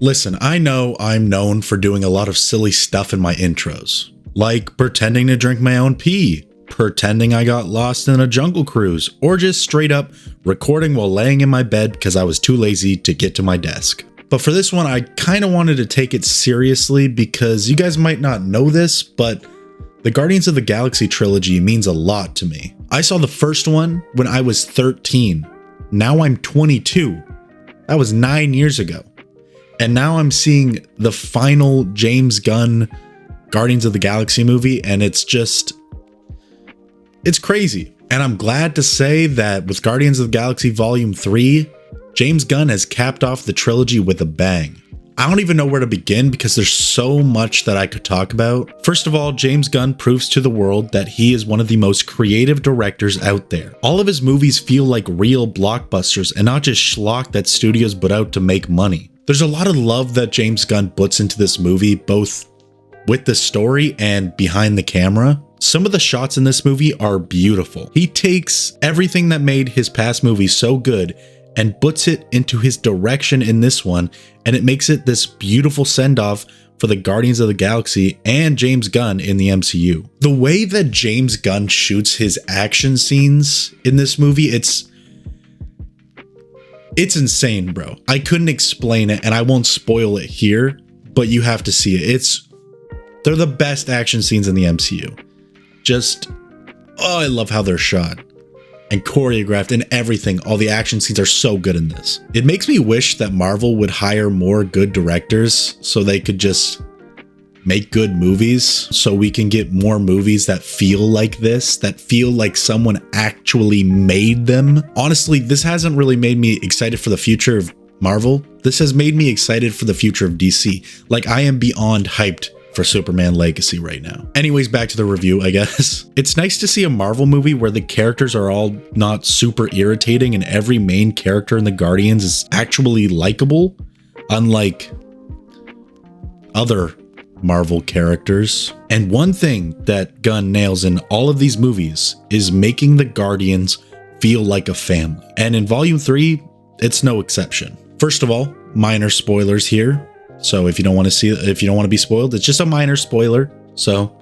Listen, I know I'm known for doing a lot of silly stuff in my intros, like pretending to drink my own pee, pretending I got lost in a jungle cruise, or just straight up recording while laying in my bed because I was too lazy to get to my desk. But for this one, I kind of wanted to take it seriously because you guys might not know this, but the Guardians of the Galaxy trilogy means a lot to me. I saw the first one when I was 13. Now I'm 22. That was 9 years ago. And now I'm seeing the final James Gunn Guardians of the Galaxy movie, and it's crazy. And I'm glad to say that with Guardians of the Galaxy Vol.3, James Gunn has capped off the trilogy with a bang. I don't even know where to begin because there's so much that I could talk about. First of all, James Gunn proves to the world that he is one of the most creative directors out there. All of his movies feel like real blockbusters and not just schlock that studios put out to make money. There's a lot of love that James Gunn puts into this movie, both with the story and behind the camera. Some of the shots in this movie are beautiful. He takes everything that made his past movies so good and puts it into his direction in this one, and it makes it this beautiful send-off for the Guardians of the Galaxy and James Gunn in the MCU. The way that James Gunn shoots his action scenes in this movie, it's insane, bro. I couldn't explain it, and I won't spoil it here, but you have to see it. They're the best action scenes in the MCU. I love how they're shot and choreographed and everything. All the action scenes are so good in this. It makes me wish that Marvel would hire more good directors so they could just make good movies, so we can get more movies that feel like this, that feel like someone actually made them. Honestly, this hasn't really made me excited for the future of Marvel. This has made me excited for the future of DC. Like, I am beyond hyped for Superman Legacy right now. Anyways, back to the review, I guess. It's nice to see a Marvel movie where the characters are all not super irritating and every main character in the Guardians is actually likable, unlike other Marvel characters. And one thing that Gunn nails in all of these movies is making the Guardians feel like a family. And in Volume 3, it's no exception. First of all, minor spoilers here. So if you don't want to be spoiled, it's just a minor spoiler. So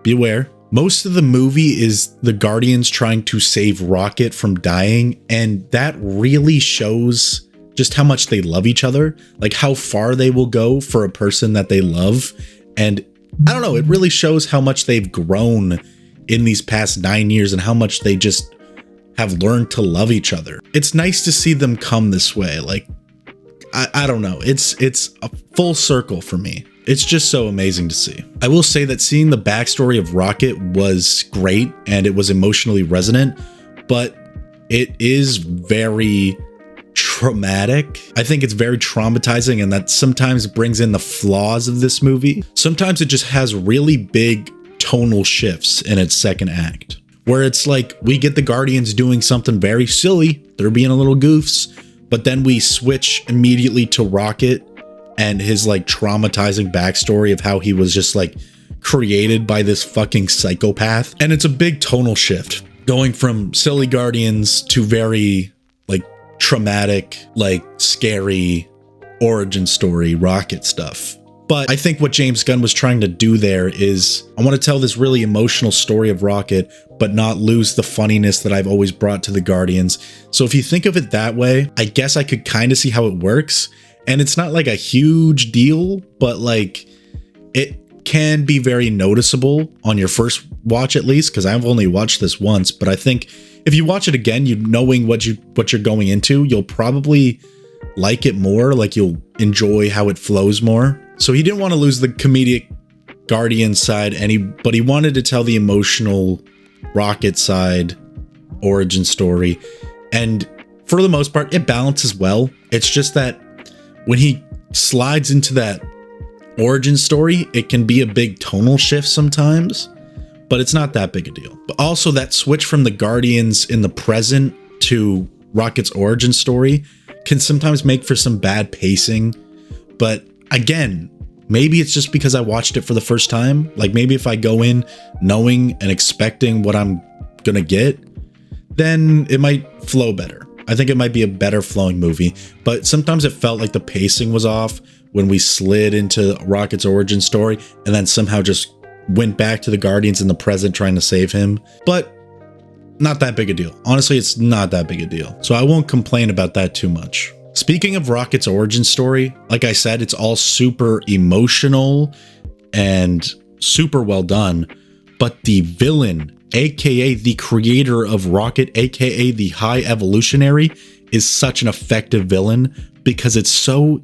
beware. Most of the movie is the Guardians trying to save Rocket from dying, and that really shows just how much they love each other, like how far they will go for a person that they love. And I don't know, it really shows how much they've grown in these past 9 years and how much they just have learned to love each other. It's nice to see them come this way. Like, I don't know. It's a full circle for me. It's just so amazing to see. I will say that seeing the backstory of Rocket was great and it was emotionally resonant, but it is very traumatic. I think it's very traumatizing, and that sometimes brings in the flaws of this movie. Sometimes it just has really big tonal shifts in its second act, where it's like we get the Guardians doing something very silly. They're being a little goofs. But then we switch immediately to Rocket and his like traumatizing backstory of how he was just like created by this fucking psychopath. And it's a big tonal shift going from silly Guardians to very like traumatic, like scary origin story Rocket stuff. But I think what James Gunn was trying to do there is, I want to tell this really emotional story of Rocket, but not lose the funniness that I've always brought to the Guardians. So if you think of it that way, I guess I could kind of see how it works. And it's not like a huge deal, but like it can be very noticeable on your first watch, at least, because I've only watched this once. But I think if you watch it again, you knowing what you're going into, you'll probably like it more. Like, you'll enjoy how it flows more. So he didn't want to lose the comedic Guardian side, but he wanted to tell the emotional Rocket side origin story. And for the most part, it balances well. It's just that when he slides into that origin story, it can be a big tonal shift sometimes, but it's not that big a deal. But also that switch from the Guardians in the present to Rocket's origin story can sometimes make for some bad pacing. But again, maybe it's just because I watched it for the first time. Like, maybe if I go in knowing and expecting what I'm gonna get, then it might flow better. I think it might be a better flowing movie, but sometimes it felt like the pacing was off, when we slid into Rocket's origin story and then somehow just went back to the Guardians in the present trying to save him. But not that big a deal. Honestly, it's not that big a deal. So I won't complain about that too much. Speaking of Rocket's origin story, like I said, it's all super emotional and super well done. But the villain, aka the creator of Rocket, aka the High Evolutionary, is such an effective villain because it's so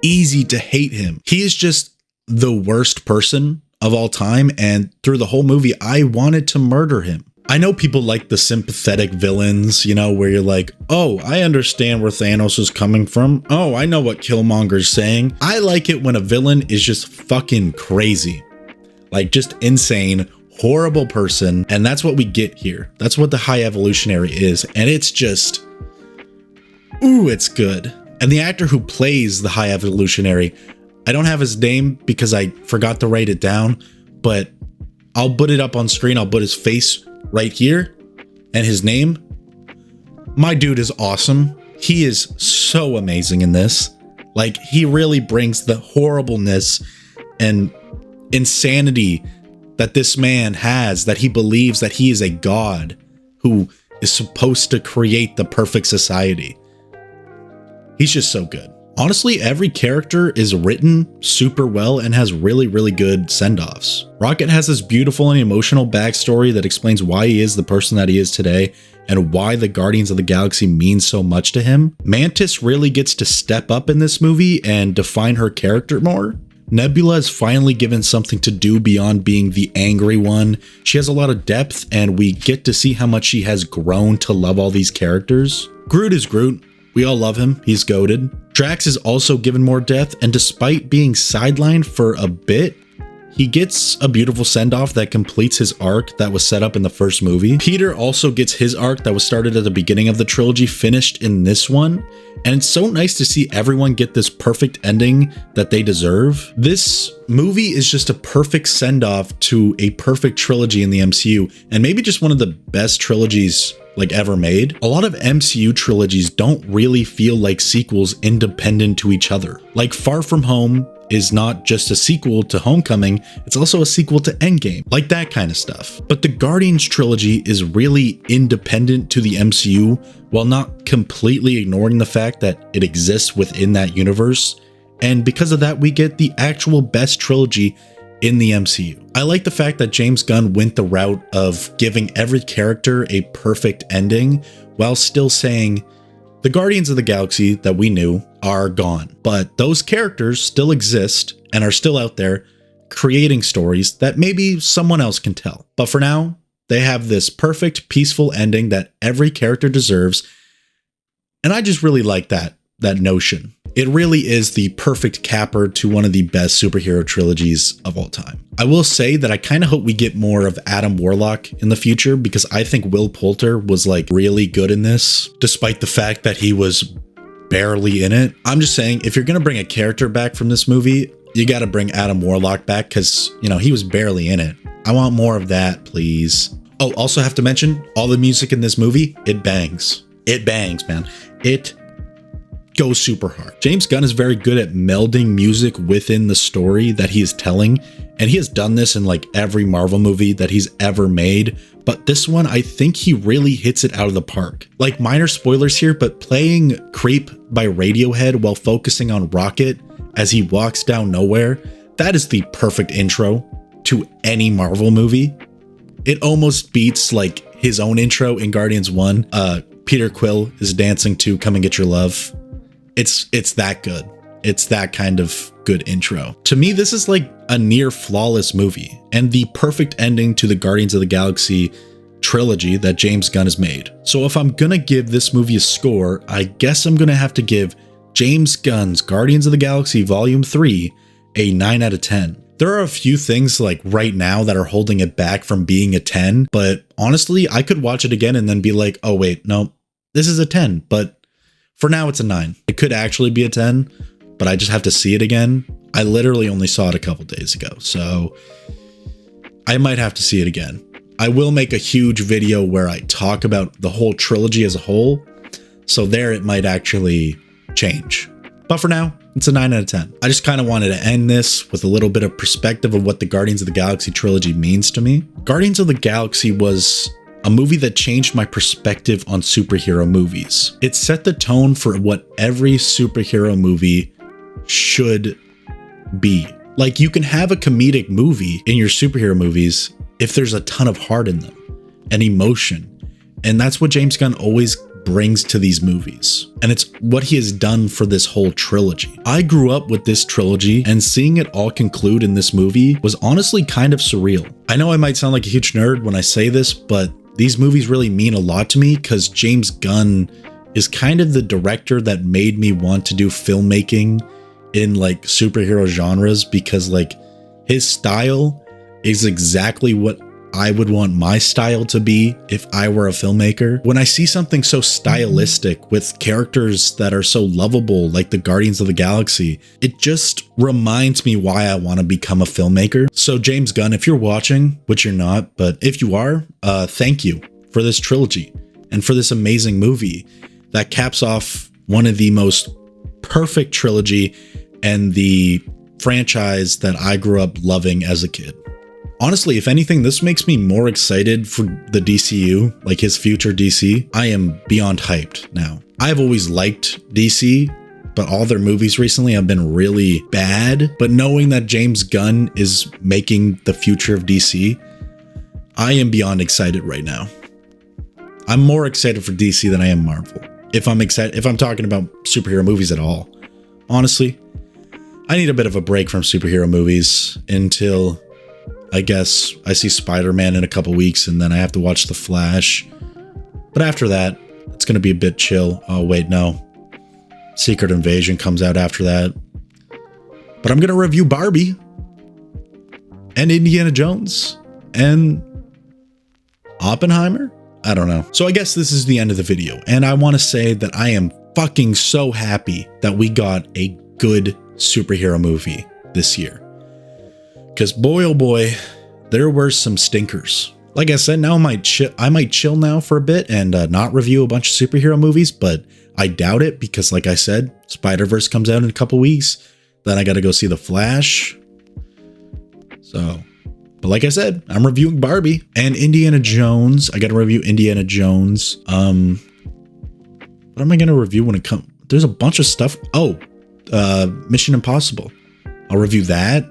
easy to hate him. He is just the worst person of all time, and through the whole movie, I wanted to murder him. I know people like the sympathetic villains, you know, where you're like, oh, I understand where Thanos is coming from. Oh, I know what Killmonger's saying. I like it when a villain is just fucking crazy. Like, just insane, horrible person. And that's what we get here. That's what the High Evolutionary is. And it's just, ooh, it's good. And the actor who plays the High Evolutionary, I don't have his name because I forgot to write it down, but I'll put it up on screen. I'll put his face right here and his name. My dude is awesome. He is so amazing in this. Like, he really brings the horribleness and insanity that this man has, that he believes that he is a god who is supposed to create the perfect society. He's just so good. Honestly, every character is written super well and has really, really good send-offs. Rocket has this beautiful and emotional backstory that explains why he is the person that he is today and why the Guardians of the Galaxy mean so much to him. Mantis really gets to step up in this movie and define her character more. Nebula is finally given something to do beyond being the angry one. She has a lot of depth, and we get to see how much she has grown to love all these characters. Groot is Groot. We all love him. He's goated. Drax is also given more depth, and despite being sidelined for a bit, he gets a beautiful send-off that completes his arc that was set up in the first movie. Peter also gets his arc that was started at the beginning of the trilogy finished in this one, and it's so nice to see everyone get this perfect ending that they deserve. This movie is just a perfect send-off to a perfect trilogy in the MCU, and maybe just one of the best trilogies like ever made. A lot of MCU trilogies don't really feel like sequels independent to each other. Like Far From Home is not just a sequel to Homecoming, it's also a sequel to Endgame, like that kind of stuff. But the Guardians trilogy is really independent to the MCU while not completely ignoring the fact that it exists within that universe. And because of that, we get the actual best trilogy in the MCU. I like the fact that James Gunn went the route of giving every character a perfect ending while still saying the Guardians of the Galaxy that we knew are gone, but those characters still exist and are still out there creating stories that maybe someone else can tell. But for now, they have this perfect, peaceful ending that every character deserves. And I just really like that notion. It really is the perfect capper to one of the best superhero trilogies of all time. I will say that I kind of hope we get more of Adam Warlock in the future because I think Will Poulter was like really good in this, despite the fact that he was barely in it. I'm just saying, if you're going to bring a character back from this movie, you got to bring Adam Warlock back because, you know, he was barely in it. I want more of that, please. Oh, also have to mention, all the music in this movie, it bangs. It bangs, man. It goes super hard. James Gunn is very good at melding music within the story that he is telling, and he has done this in like every Marvel movie that he's ever made, but this one I think he really hits it out of the park. Like, minor spoilers here, but playing Creep by Radiohead while focusing on Rocket as he walks down nowhere, that is the perfect intro to any Marvel movie. It almost beats like his own intro in Guardians 1. Peter Quill is dancing to Come and Get Your Love. It's that good. It's that kind of good intro. To me, this is like a near flawless movie and the perfect ending to the Guardians of the Galaxy trilogy that James Gunn has made. So if I'm gonna give this movie a score, I guess I'm gonna have to give James Gunn's Guardians of the Galaxy Volume 3 a 9 out of 10. There are a few things like right now that are holding it back from being a 10, but honestly, I could watch it again and then be like, oh wait, no, this is a 10, but for now, it's a 9. It could actually be a 10, but I just have to see it again. I literally only saw it a couple days ago, so I might have to see it again. I will make a huge video where I talk about the whole trilogy as a whole, so there it might actually change. But for now, It's a 9 out of 10. I just kind of wanted to end this with a little bit of perspective of what the Guardians of the Galaxy trilogy means to me. Guardians of the Galaxy was a movie that changed my perspective on superhero movies. It set the tone for what every superhero movie should be. Like, you can have a comedic movie in your superhero movies if there's a ton of heart in them and emotion. And that's what James Gunn always brings to these movies. And it's what he has done for this whole trilogy. I grew up with this trilogy, and seeing it all conclude in this movie was honestly kind of surreal. I know I might sound like a huge nerd when I say this, but these movies really mean a lot to me because James Gunn is kind of the director that made me want to do filmmaking in like superhero genres, because like his style is exactly what I would want my style to be if I were a filmmaker. When I see something so stylistic with characters that are so lovable, like the Guardians of the Galaxy, it just reminds me why I want to become a filmmaker. So James Gunn, if you're watching, which you're not, but if you are, thank you for this trilogy and for this amazing movie that caps off one of the most perfect trilogy and the franchise that I grew up loving as a kid. Honestly, if anything, this makes me more excited for the DCU, like his future DC. I am beyond hyped now. I've always liked DC, but all their movies recently have been really bad. But knowing that James Gunn is making the future of DC, I am beyond excited right now. I'm more excited for DC than I am Marvel. If I'm talking about superhero movies at all. Honestly, I need a bit of a break from superhero movies until I guess I see Spider-Man in a couple weeks, and then I have to watch The Flash. But after that, it's going to be a bit chill. Oh, wait, no. Secret Invasion comes out after that. But I'm going to review Barbie and Indiana Jones and Oppenheimer. I don't know. So I guess this is the end of the video. And I want to say that I am fucking so happy that we got a good superhero movie this year. Because boy, oh boy, there were some stinkers. Like I said, now I might chill now for a bit and not review a bunch of superhero movies, but I doubt it because, like I said, Spider-Verse comes out in a couple weeks. Then I got to go see The Flash. So, but like I said, I'm reviewing Barbie and Indiana Jones. I got to review Indiana Jones. What am I going to review when it comes? There's a bunch of stuff. Oh, Mission Impossible. I'll review that.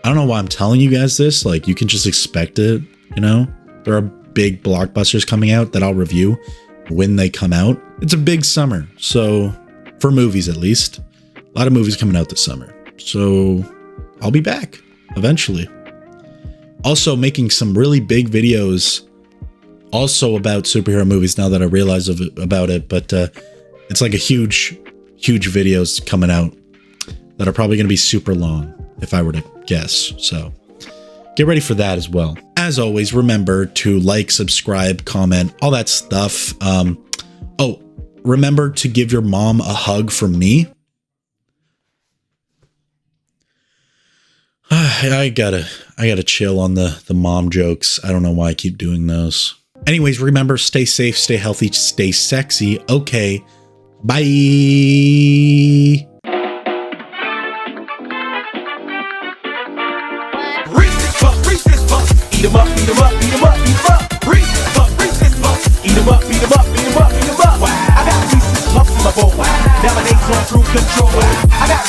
I don't know why I'm telling you guys this. Like, you can just expect it, you know? There are big blockbusters coming out that I'll review when they come out. It's a big summer, so for movies at least. A lot of movies coming out this summer. So I'll be back eventually. Also making some really big videos also about superhero movies now that I realize about it. But it's like a huge videos coming out that are probably going to be super long if I were to guess. So get ready for that as well. As always, remember to like, subscribe, comment, all that stuff. Oh, remember to give your mom a hug from me. I gotta chill on the mom jokes. I don't know why I keep doing those. Anyways, remember, stay safe, stay healthy, stay sexy. Okay, bye. Eat 'em up, eat 'em up, eat 'em up, eat 'em up. Reach this fuck. Eat 'em up, eat 'em up, eat 'em up, eat 'em up. I got pieces, lumps in my bowl. Now my name's on through control. I got